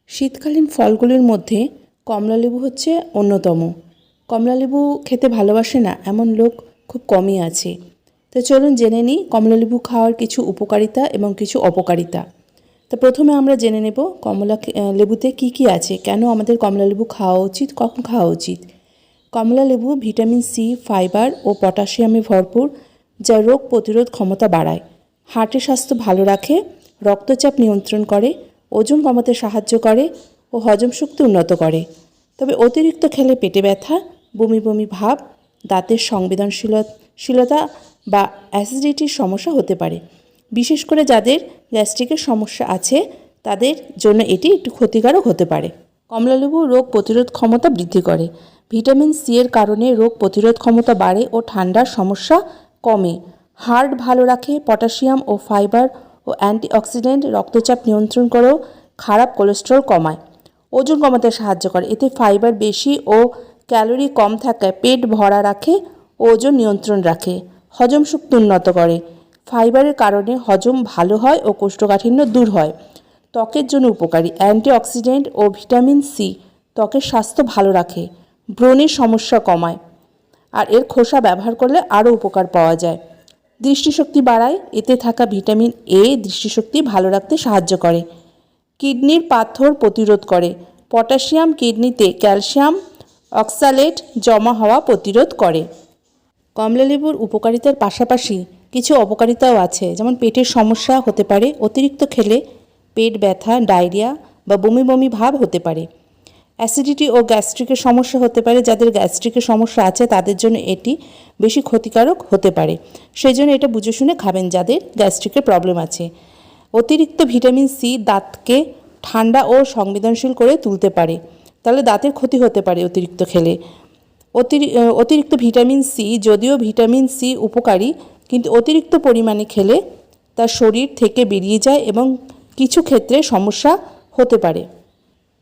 শীতকালীন ফলগুলির মধ্যে কমলালেবু হচ্ছে অন্যতম। কমলালেবু খেতে ভালোবাসে না এমন লোক খুব কমই আছে। তো চলুন জেনে নিই কমলালেবু খাওয়ার কিছু উপকারিতা এবং কিছু অপকারিতা। তো প্রথমে আমরা জেনে নেব লেবুতে কী কী আছে, কেন আমাদের কমলালেবু খাওয়া উচিত, কখন খাওয়া উচিত। কমলালেবু ভিটামিন সি, ফাইবার ও পটাশিয়ামে ভরপুর, যা রোগ প্রতিরোধ ক্ষমতা বাড়ায়, হার্টের স্বাস্থ্য ভালো রাখে, রক্তচাপ নিয়ন্ত্রণ করে, ওজন কমাতে সাহায্য করে ও হজম শক্তি উন্নত করে। তবে অতিরিক্ত খেলে পেটে ব্যথা, বমি বমি ভাব, দাঁতের সংবেদনশীলতা বা অ্যাসিডিটির সমস্যা হতে পারে। বিশেষ করে যাদের গ্যাস্ট্রিকের সমস্যা আছে তাদের জন্য এটি একটু ক্ষতিকারক হতে পারে। কমলালেবু রোগ প্রতিরোধ ক্ষমতা বৃদ্ধি করে। ভিটামিন সি এর কারণে রোগ প্রতিরোধ ক্ষমতা বাড়ে ও ঠান্ডার সমস্যা কমে। হার্ট ভালো রাখে। পটাশিয়াম ও ফাইবার ও অ্যান্টিঅক্সিডেন্ট রক্তচাপ নিয়ন্ত্রণ করেও খারাপ কোলেস্টেরল কমায়। ওজন কমাতে সাহায্য করে। এতে ফাইবার বেশি ও ক্যালোরি কম থাকায় পেট ভরা রাখে ও ওজন নিয়ন্ত্রণ রাখে। হজম শক্তি উন্নত করে। ফাইবারের কারণে হজম ভালো হয় ও কোষ্ঠকাঠিন্য দূর হয়। ত্বকের জন্য উপকারী। অ্যান্টিঅক্সিডেন্ট ও ভিটামিন সি ত্বকের স্বাস্থ্য ভালো রাখে, ব্রণের সমস্যা কমায়। আর এর খোসা ব্যবহার করলে আরও উপকার পাওয়া যায়। দৃষ্টিশক্তি বাড়ায়। এতে থাকা ভিটামিন এ দৃষ্টিশক্তি ভালো রাখতে সাহায্য করে। কিডনির পাথর প্রতিরোধ করে। পটাশিয়াম কিডনিতে ক্যালসিয়াম অক্সালেট জমা হওয়া প্রতিরোধ করে। কমলালেবুর উপকারিতার পাশাপাশি কিছু অপকারিতাও আছে, যেমন পেটের সমস্যা হতে পারে। অতিরিক্ত খেলে পেট ব্যথা, ডায়রিয়া বা বমি বমি ভাব হতে পারে। অ্যাসিডিটি ও গ্যাস্ট্রিকের সমস্যা হতে পারে। যাদের গ্যাস্ট্রিকের সমস্যা আছে তাদের জন্য এটি বেশি ক্ষতিকারক হতে পারে, সেই জন্য এটা বুঝে শুনে খাবেন যাদের গ্যাস্ট্রিকের প্রবলেম আছে। অতিরিক্ত ভিটামিন সি দাঁতকে ঠান্ডা ও সংবেদনশীল করে তুলতে পারে, তাহলে দাঁতের ক্ষতি হতে পারে অতিরিক্ত খেলে। অতিরিক্ত ভিটামিন সি, যদিও ভিটামিন সি উপকারী, কিন্তু অতিরিক্ত পরিমাণে খেলে তার শরীর থেকে বেরিয়ে যায় এবং কিছু ক্ষেত্রে সমস্যা হতে পারে।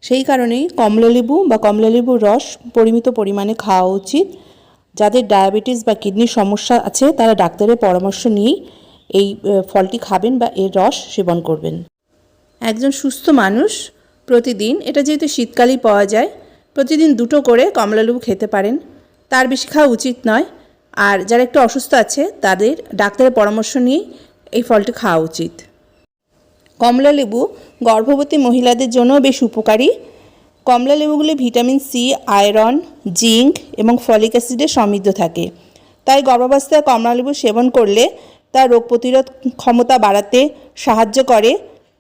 সেই কারণেই কমলালেবু বা কমলালেবুর রস পরিমিত পরিমাণে খাওয়া উচিত। যাদের ডায়াবেটিস বা কিডনির সমস্যা আছে তারা ডাক্তারের পরামর্শ নিয়েই এই ফলটি খাবেন বা এর রস সেবন করবেন। একজন সুস্থ মানুষ প্রতিদিন, এটা যেহেতু শীতকালেই পাওয়া যায়, প্রতিদিন 2টো করে কমলালেবু খেতে পারেন, তার বেশি খাওয়া উচিত নয়। আর যারা একটু অসুস্থ আছে তাদের ডাক্তারের পরামর্শ নিয়েই এই ফলটি খাওয়া উচিত। কমলালেবু গর্ভবতী মহিলাদের জন্য বেশ উপকারী। কমলালেবুগুলি ভিটামিন সি, আয়রন, জিঙ্ক এবং ফলিক অ্যাসিডে সমৃদ্ধ থাকে। তাই গর্ভাবস্থায় কমলালেবু সেবন করলে তার রোগ প্রতিরোধ ক্ষমতা বাড়াতে সাহায্য করে।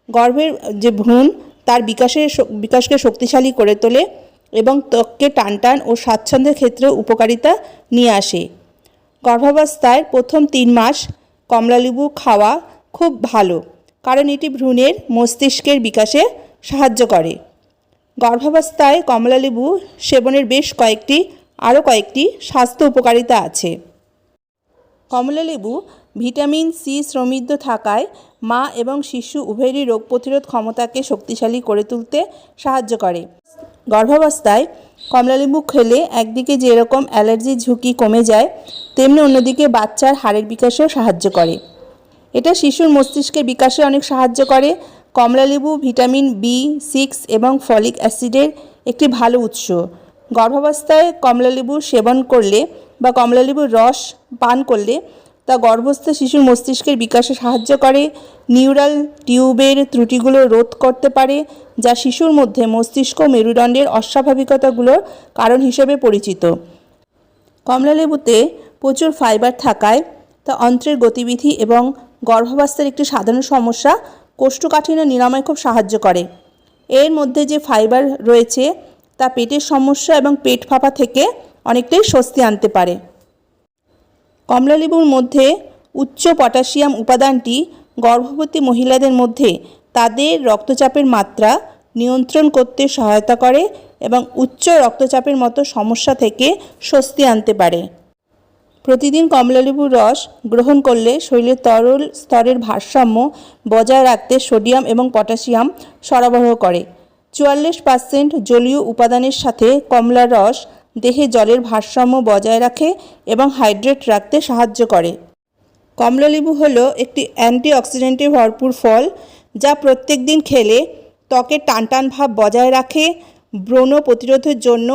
গর্ভের যে ভ্রূণ তার বিকাশকে শক্তিশালী করে তোলে এবং ত্বককে টানটান ও স্বাচ্ছন্দ্যের ক্ষেত্রেও উপকারিতা নিয়ে আসে। গর্ভাবস্থায় প্রথম 3 মাস কমলালেবু খাওয়া খুব ভালো, কারণ এটি ভ্রূণের মস্তিষ্কের বিকাশে সাহায্য করে। গর্ভাবস্থায় কমলালেবু সেবনের বেশ কয়েকটি স্বাস্থ্য উপকারিতা আছে। কমলালেবু ভিটামিন সি সমৃদ্ধ থাকায় মা এবং শিশু উভয়েরই রোগ প্রতিরোধ ক্ষমতাকে শক্তিশালী করে তুলতে সাহায্য করে। গর্ভাবস্থায় কমলালেবু খেলে একদিকে যেরকম অ্যালার্জির ঝুঁকি কমে যায়, তেমনি অন্যদিকে বাচ্চার হাড়ের বিকাশেও সাহায্য করে। এটা শিশুর মস্তিষ্কের বিকাশে অনেক সাহায্য করে। কমলালেবু ভিটামিন B6 এবং ফলিক অ্যাসিডের একটি ভালো উৎস। গর্ভাবস্থায় কমলালেবু সেবন করলে বা কমলালেবুর রস পান করলে তা গর্ভস্থ শিশুর মস্তিষ্কের বিকাশে সাহায্য করে। নিউরাল টিউবের ত্রুটিগুলো রোধ করতে পারে, যা শিশুর মধ্যে মস্তিষ্ক মেরুদণ্ডের অস্বাভাবিকতাগুলোর কারণ হিসেবে পরিচিত। কমলালেবুতে প্রচুর ফাইবার থাকায় তা অন্ত্রের গতিবিধি এবং গর্ভাবস্থার একটি সাধারণ সমস্যা কোষ্ঠকাঠিন্য নিরাময় খুব সাহায্য করে। এর মধ্যে যে ফাইবার রয়েছে তা পেটের সমস্যা এবং পেট ফাঁপা থেকে অনেকটাই স্বস্তি আনতে পারে। কমলালেবুর মধ্যে উচ্চ পটাশিয়াম উপাদানটি গর্ভবতী মহিলাদের মধ্যে তাদের রক্তচাপের মাত্রা নিয়ন্ত্রণ করতে সহায়তা করে এবং উচ্চ রক্তচাপের মতো সমস্যা থেকে স্বস্তি আনতে পারে। প্রতিদিন কমলালেবুর রস গ্রহণ করলে শরীরের তরল স্তরের ভারসাম্য বজায় রাখতে সোডিয়াম এবং পটাশিয়াম সরবরাহ করে। 44% জলীয় উপাদানের সাথে কমলার রস দেহে জলের ভারসাম্য বজায় রাখে এবং হাইড্রেট রাখতে সাহায্য করে। কমলালেবু হলো একটি অ্যান্টিঅক্সিডেন্টে ভরপুর ফল, যা প্রত্যেক দিন খেলে ত্বকের টানটান ভাব বজায় রাখে, ব্রণ প্রতিরোধের জন্য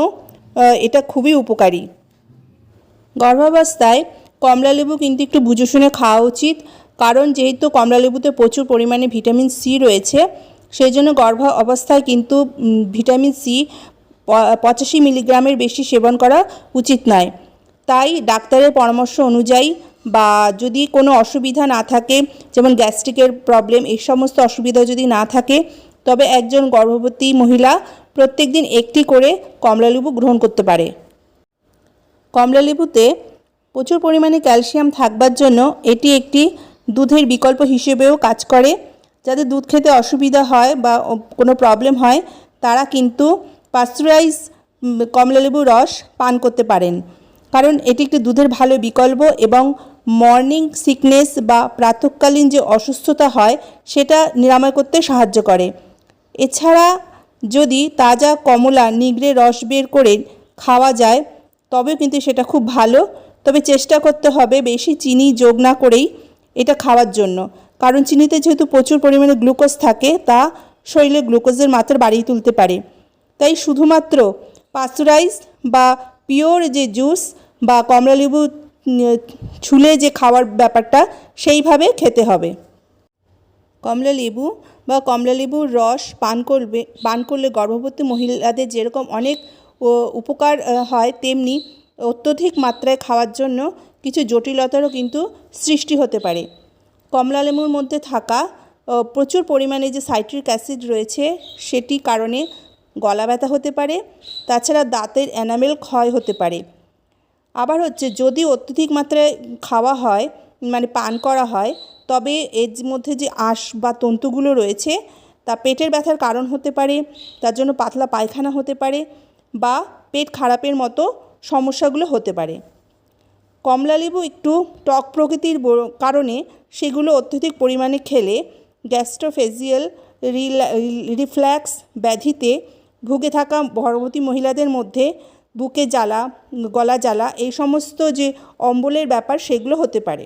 এটা খুবই উপকারী। গর্ভাবস্থায় কমলালেবু কিন্তু একটু বুঝে শুনে খাওয়া উচিত, কারণ যেহেতু কমলালেবুতে প্রচুর পরিমাণে ভিটামিন সি রয়েছে, সেই জন্য গর্ভাবস্থায় কিন্তু ভিটামিন সি 85 মিলিগ্রামের বেশি সেবন করা উচিত নয়। তাই ডাক্তারের পরামর্শ অনুযায়ী বা যদি কোনো অসুবিধা না থাকে, যেমন গ্যাস্ট্রিকের প্রবলেম, এই সমস্ত অসুবিধা যদি না থাকে, তবে একজন গর্ভবতী মহিলা প্রত্যেকদিন একটি করে কমলালেবু গ্রহণ করতে পারে। কমলালেবুতে প্রচুর পরিমাণে ক্যালসিয়াম থাকবার জন্য এটি একটি দুধের বিকল্প হিসেবেও কাজ করে। যাদের দুধ খেতে অসুবিধা হয় বা কোনো প্রবলেম হয়, তারা কিন্তু পাস্তুরাইজ কমলালেবুর রস পান করতে পারেন, কারণ এটি একটি দুধের ভালো বিকল্প এবং মর্নিং সিকনেস বা প্রাতঃকালীন যে অসুস্থতা হয় সেটা নিরাময় করতে সাহায্য করে। এছাড়া যদি তাজা কমলা নিগড়ে রস বের করে খাওয়া যায় তবেও কিন্তু সেটা খুব ভালো, তবে চেষ্টা করতে হবে বেশি চিনি যোগ না করেই এটা খাওয়ার জন্য, কারণ চিনিতে যেহেতু প্রচুর পরিমাণে গ্লুকোজ থাকে, তা শরীরে গ্লুকোজের মাত্রা বাড়িয়ে তুলতে পারে। তাই শুধুমাত্র পাস্তুরাইজ বা পিওর যে জুস বা কমলালেবু ছুলে যে খাওয়ার ব্যাপারটা সেইভাবে খেতে হবে। কমলালেবু বা কমলালেবুর রস পান করলে গর্ভবতী মহিলাদের যেরকম অনেক উপকার হয়, তেমনি অত্যধিক মাত্রায় খাওয়ার জন্য কিছু জটিলতারও কিন্তু সৃষ্টি হতে পারে। কমলালেবুর মধ্যে থাকা প্রচুর পরিমাণে যে সাইট্রিক অ্যাসিড রয়েছে সেটি কারণে গলা ব্যথা হতে পারে, তাছাড়া দাঁতের এনামেল ক্ষয় হতে পারে। আবার হচ্ছে যদি অত্যধিক মাত্রায় খাওয়া হয়, মানে পান করা হয়, তবে এর মধ্যে যে আঁশ বা তন্তুগুলো রয়েছে তা পেটের ব্যথার কারণ হতে পারে, তার জন্য পাতলা পায়খানা হতে পারে বা পেট খারাপের মতো সমস্যাগুলো হতে পারে। কমলালেবু একটু টক প্রকৃতির কারণে সেগুলো অত্যধিক পরিমাণে খেলে গ্যাস্ট্রোফেজিয়াল রিফ্ল্যাক্স ব্যাধিতে ভুগে থাকা গর্ভবতী মহিলাদের মধ্যে বুকে জ্বালা, গলা জ্বালা, এই সমস্ত যে অম্বলের ব্যাপার সেগুলো হতে পারে।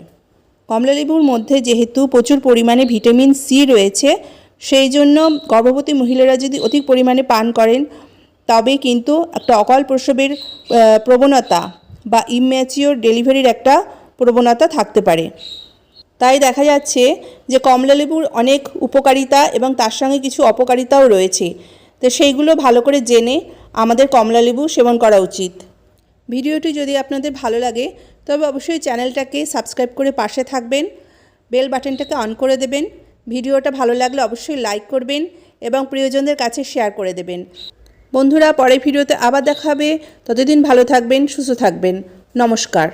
কমলালেবুর মধ্যে যেহেতু প্রচুর পরিমাণে ভিটামিন সি রয়েছে, সেই জন্য গর্ভবতী মহিলারা যদি অধিক পরিমাণে পান করেন তবে কিন্তু একটা অকাল প্রসবের প্রবণতা বা ইম্যাচিওর ডেলিভারির একটা প্রবণতা থাকতে পারে। তাই দেখা যাচ্ছে যে কমলালেবুর অনেক উপকারিতা এবং তার সঙ্গে কিছু অপকারিতাও রয়েছে, তো সেইগুলো ভালো করে জেনে আমাদের কমলালেবু সেবন করা উচিত। ভিডিওটি যদি আপনাদের ভালো লাগে তবে অবশ্যই চ্যানেলটাকে সাবস্ক্রাইব করে পাশে থাকবেন, বেল বাটনটাকে অন করে দেবেন। ভিডিওটা ভালো লাগলে অবশ্যই লাইক করবেন এবং প্রিয়জনদের কাছে শেয়ার করে দেবেন। বন্ধুরা, পরের ভিডিওতে আবার দেখা হবে। ততদিন ভালো থাকবেন, সুস্থ থাকবেন। নমস্কার।